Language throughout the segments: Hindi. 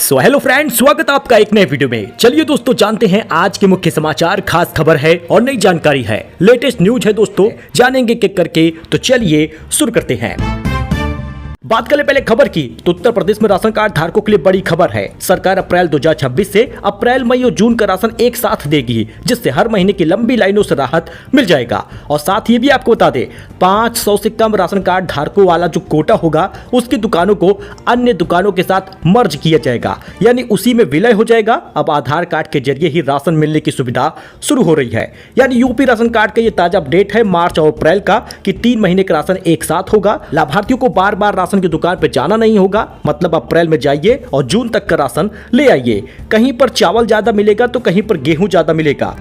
सो हेलो फ्रेंड्स, स्वागत है आपका एक नए वीडियो में। चलिए दोस्तों, जानते हैं आज के मुख्य समाचार, खास खबर है और नई जानकारी है, लेटेस्ट न्यूज है दोस्तों, जानेंगे किक करके। तो चलिए शुरू करते हैं। बात करें पहले खबर की, तो उत्तर प्रदेश में राशन कार्ड धारकों के लिए बड़ी खबर है। सरकार अप्रैल 2026 से अप्रैल, मई और जून का राशन एक साथ देगी, जिससे हर महीने की लंबी लाइनों से राहत मिल जाएगा। और साथ ही भी आपको बता दें, 500 से कम राशन कार्ड धारकों वाला जो कोटा होगा, उसकी दुकानों को अन्य दुकानों के साथ मर्ज किया जाएगा, यानी उसी में विलय हो जाएगा। अब आधार कार्ड के जरिए ही राशन मिलने की सुविधा शुरू हो रही है। यानी यूपी राशन कार्ड का ये ताजा अपडेट है मार्च और अप्रैल का, कि 3 महीने का राशन एक साथ होगा। लाभार्थियों को बार बार राशन की दुकान पे जाना नहीं होगा, मतलब अप्रैल में जाइए और जून तक का राशन ले आइए। कहीं पर चावल ज्यादा मिलेगा तो कहीं पर गेहूं ज्यादा मिलेगा।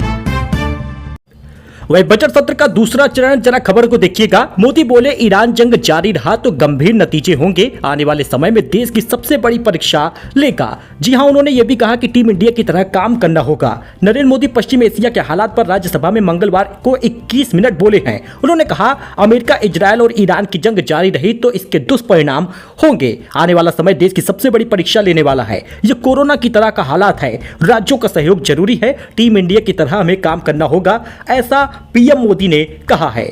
वही बजट सत्र का दूसरा चरण, जरा खबर को देखिएगा। मोदी बोले, ईरान जंग जारी रहा तो गंभीर नतीजे होंगे, आने वाले समय में देश की सबसे बड़ी परीक्षा लेगा। जी हां, उन्होंने यह भी कहा कि टीम इंडिया की तरह काम करना होगा। नरेंद्र मोदी पश्चिम एशिया के हालात पर राज्यसभा में मंगलवार को 21 मिनट बोले हैं। उन्होंने कहा, अमेरिका, इजरायल और ईरान की जंग जारी रही तो इसके दुष्परिणाम होंगे। आने वाला समय देश की सबसे बड़ी परीक्षा लेने वाला है। यह कोरोना की तरह का हालात है, राज्यों का सहयोग जरूरी है, टीम इंडिया की तरह हमें काम करना होगा, ऐसा पीएम मोदी ने कहा है।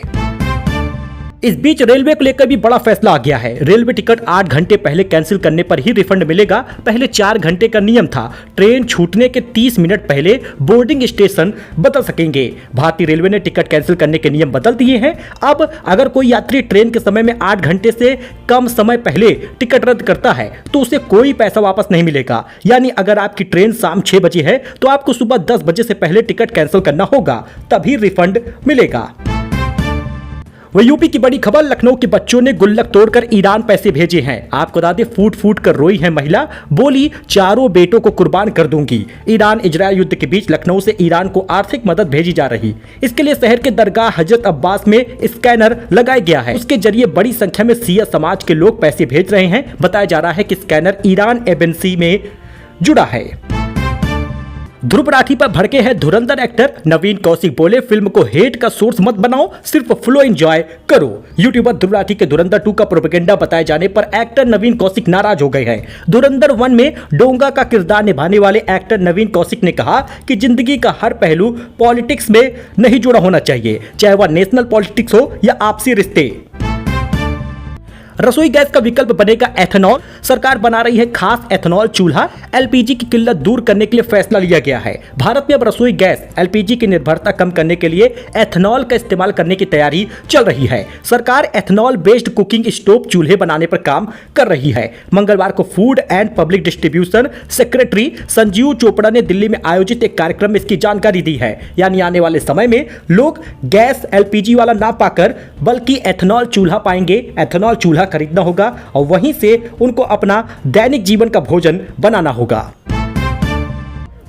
इस बीच रेलवे को लेकर भी बड़ा फैसला आ गया है। रेलवे टिकट 8 घंटे पहले कैंसिल करने पर ही रिफंड मिलेगा। पहले 4 घंटे का नियम था। ट्रेन छूटने के 30 मिनट पहले बोर्डिंग स्टेशन बदल सकेंगे। भारतीय रेलवे ने टिकट कैंसिल करने के नियम बदल दिए हैं। अब अगर कोई यात्री ट्रेन के समय में 8 घंटे से कम समय पहले टिकट रद्द करता है तो उसे कोई पैसा वापस नहीं मिलेगा। यानी अगर आपकी ट्रेन शाम 6 बजे है तो आपको सुबह 10 बजे से पहले टिकट कैंसिल करना होगा, तभी रिफंड मिलेगा। वह यूपी की बड़ी खबर, लखनऊ के बच्चों ने गुल्लक तोड़कर ईरान पैसे भेजे हैं। आपको बता दें, फूट फूट कर रोई है महिला, बोली चारों बेटों को कुर्बान कर दूंगी। ईरान इजरायल युद्ध के बीच लखनऊ से ईरान को आर्थिक मदद भेजी जा रही। इसके लिए शहर के दरगाह हजरत अब्बास में स्कैनर लगाया गया है। उसके जरिए बड़ी संख्या में सिया समाज के लोग पैसे भेज रहे हैं। बताया जा रहा है कि स्कैनर ईरान एजेंसी में जुड़ा है। ध्रुव राठी पर भड़के हैं धुरंधर एक्टर नवीन कौशिक, बोले फिल्म को हेट का सोर्स मत बनाओ, सिर्फ फ्लो एंजॉय करो। यूट्यूबर ध्रुव राठी के धुरंधर 2 का प्रोपेगेंडा बताए जाने पर एक्टर नवीन कौशिक नाराज हो गए हैं। धुरंधर 1 में डोंगा का किरदार निभाने वाले एक्टर नवीन कौशिक ने कहा कि जिंदगी का हर पहलू पॉलिटिक्स में नहीं जुड़ा होना चाहिए, चाहे वह नेशनल पॉलिटिक्स हो या आपसी रिश्ते। रसोई गैस का विकल्प बनेगा एथेनॉल। सरकार बना रही है खास एथेनॉल चूल्हा। एलपीजी की किल्लत दूर करने के लिए फैसला लिया गया है। भारत में अब रसोई गैस एलपीजी की निर्भरता कम करने के लिए एथेनॉल का इस्तेमाल करने की तैयारी चल रही है। सरकार एथेनॉल बेस्ड कुकिंग स्टोव चूल्हे बनाने पर काम कर रही है। मंगलवार को food and public distribution secretary Sanjeev Chopra ने दिल्ली में आयोजित एक कार्यक्रम में इसकी जानकारी दी है। यानी आने वाले समय में लोग गैस एलपीजी वाला ना पाकर बल्कि एथेनॉल चूल्हा पाएंगे। एथेनॉल चूल्हा खरीदना होगा और वहीं से उनको अपना दैनिक जीवन का भोजन बनाना होगा।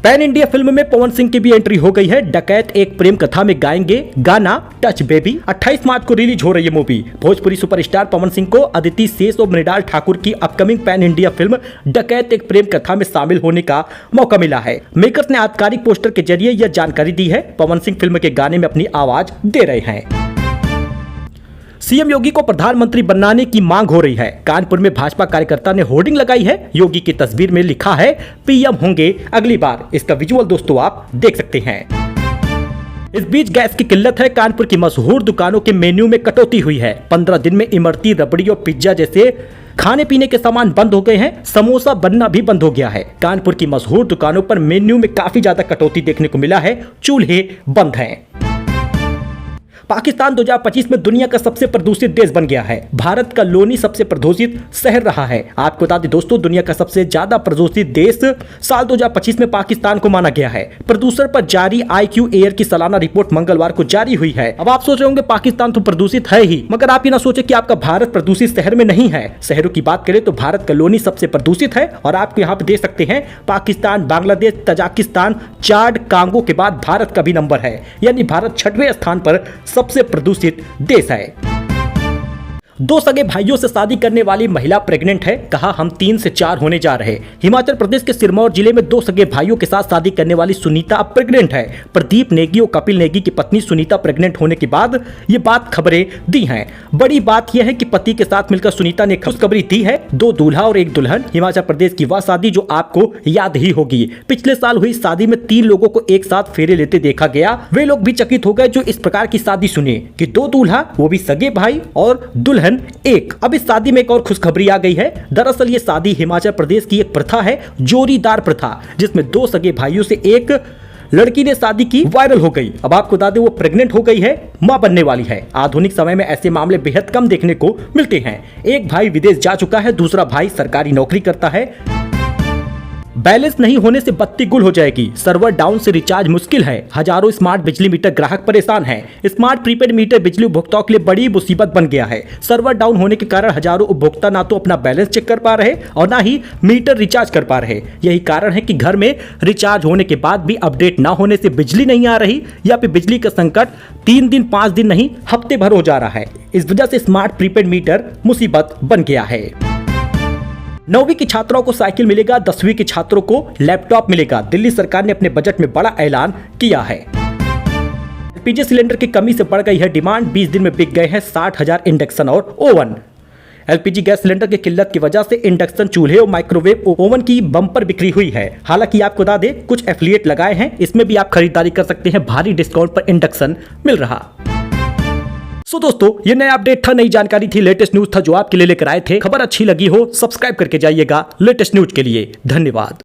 पैन इंडिया फिल्म में पवन सिंह की भी एंट्री हो गई है। डकैत एक प्रेम कथा में गाएंगे गाना टच बेबी। 28 मार्च को रिलीज हो रही है मूवी। भोजपुरी सुपरस्टार पवन सिंह को अदिति शेष और मृणाल ठाकुर की अपकमिंग पैन इंडिया फिल्म डकैत एक प्रेम कथा में शामिल होने का मौका मिला है। मेकर्स ने आधिकारिक पोस्टर के जरिए यह जानकारी दी है। पवन सिंह फिल्म के गाने में अपनी आवाज दे रहे हैं। सीएम योगी को प्रधानमंत्री बनाने की मांग हो रही है। कानपुर में भाजपा कार्यकर्ता ने होर्डिंग लगाई है। योगी की तस्वीर में लिखा है, पीएम होंगे अगली बार। इसका विजुअल दोस्तों आप देख सकते हैं। इस बीच गैस की किल्लत है। कानपुर की मशहूर दुकानों के मेन्यू में कटौती हुई है। 15 दिन में इमरती, रबड़ी और पिज्जा जैसे खाने पीने के सामान बंद हो गए हैं। समोसा बनना भी बंद हो गया है। कानपुर की मशहूर दुकानों पर मेन्यू में काफी ज्यादा कटौती देखने को मिला है। चूल्हे बंद हैं। पाकिस्तान 2025 में दुनिया का सबसे प्रदूषित देश बन गया है। भारत का लोनी सबसे प्रदूषित शहर रहा है। आपको बता दें दोस्तों, दुनिया का सबसे ज्यादा प्रदूषित देश साल 2025 में पाकिस्तान को माना गया है। प्रदूषण पर जारी IQ एयर की सालाना रिपोर्ट मंगलवार को जारी हुई है। अब आप सोच रहे होंगे पाकिस्तान तो प्रदूषित है ही, मगर आप ये ना सोचे कि आपका भारत प्रदूषित शहर में नहीं है। शहरों की बात करें तो भारत का लोनी सबसे प्रदूषित है। और आप यहाँ पे देख सकते हैं, पाकिस्तान, बांग्लादेश, तजाकिस्तान, चाड, कांगो के बाद भारत का भी नंबर है। यानी भारत 6वें स्थान पर सबसे प्रदूषित देश है। दो सगे भाइयों से शादी करने वाली महिला प्रेग्नेंट है, कहा हम 3 से 4 होने जा रहे। हिमाचल प्रदेश के सिरमौर जिले में दो सगे भाइयों के साथ शादी करने वाली सुनीता अब प्रेग्नेंट है। प्रदीप नेगी और कपिल नेगी की पत्नी सुनीता प्रेग्नेंट होने के बाद ये बात खबरें दी हैं। बड़ी बात यह है कि पति के साथ मिलकर सुनीता ने खुशखबरी दी है। 2 दूल्हा और 1 दुल्हन। हिमाचल प्रदेश की वह शादी जो आपको याद ही होगी। पिछले साल हुई शादी में 3 लोगों को एक साथ फेरे लेते देखा गया। वे लोग भी चकित हो गए जो इस प्रकार की शादी सुने कि 2 दूल्हा, वो भी सगे भाई, और दुल्हन 1। अब इस शादी में एक और खुशखबरी आ गई है। दरअसल ये शादी हिमाचल प्रदेश की एक प्रथा है, जोड़ीदार प्रथा, जिसमें 2 सगे भाइयों से एक लड़की ने शादी की, वायरल हो गई। अब आपको बता दें वो प्रेग्नेंट हो गई है, मां बनने वाली है। आधुनिक समय में ऐसे मामले बेहद कम देखने को मिलते हैं। एक भाई विदेश जा चुका है, दूसरा भाई सरकारी नौकरी करता है। बैलेंस नहीं होने से बत्ती गुल हो जाएगी, सर्वर डाउन से रिचार्ज मुश्किल है। हजारों स्मार्ट बिजली मीटर ग्राहक परेशान हैं। स्मार्ट प्रीपेड मीटर बिजली उपभोक्ताओं के लिए बड़ी मुसीबत बन गया है। सर्वर डाउन होने के कारण हजारों उपभोक्ता ना तो अपना बैलेंस चेक कर पा रहे और ना ही मीटर रिचार्ज कर पा रहे। यही कारण है कि घर में रिचार्ज होने के बाद भी अपडेट ना होने से बिजली नहीं आ रही, या फिर बिजली का संकट 3 दिन 5 दिन नहीं, हफ्ते भर हो जा रहा है। इस वजह से स्मार्ट प्रीपेड मीटर मुसीबत बन गया है। 9वीं की छात्राओं को साइकिल मिलेगा, 10वीं के छात्रों को लैपटॉप मिलेगा। दिल्ली सरकार ने अपने बजट में बड़ा ऐलान किया है। एलपीजी सिलेंडर की कमी से बढ़ गई है डिमांड। 20 दिन में बिक गए हैं 60,000 इंडक्शन और ओवन। एलपीजी गैस सिलेंडर की किल्लत की वजह से इंडक्शन चूल्हे और माइक्रोवेव ओवन की बम्पर बिक्री हुई है। हालांकि आपको बता दें कुछ एफिलिएट लगाए हैं, इसमें भी आप खरीदारी कर सकते हैं। भारी डिस्काउंट पर इंडक्शन मिल रहा। सो दोस्तों, ये नया अपडेट था, नई जानकारी थी, लेटेस्ट न्यूज था जो आपके लिए लेकर आए थे। खबर अच्छी लगी हो सब्सक्राइब करके जाइएगा लेटेस्ट न्यूज के लिए। धन्यवाद।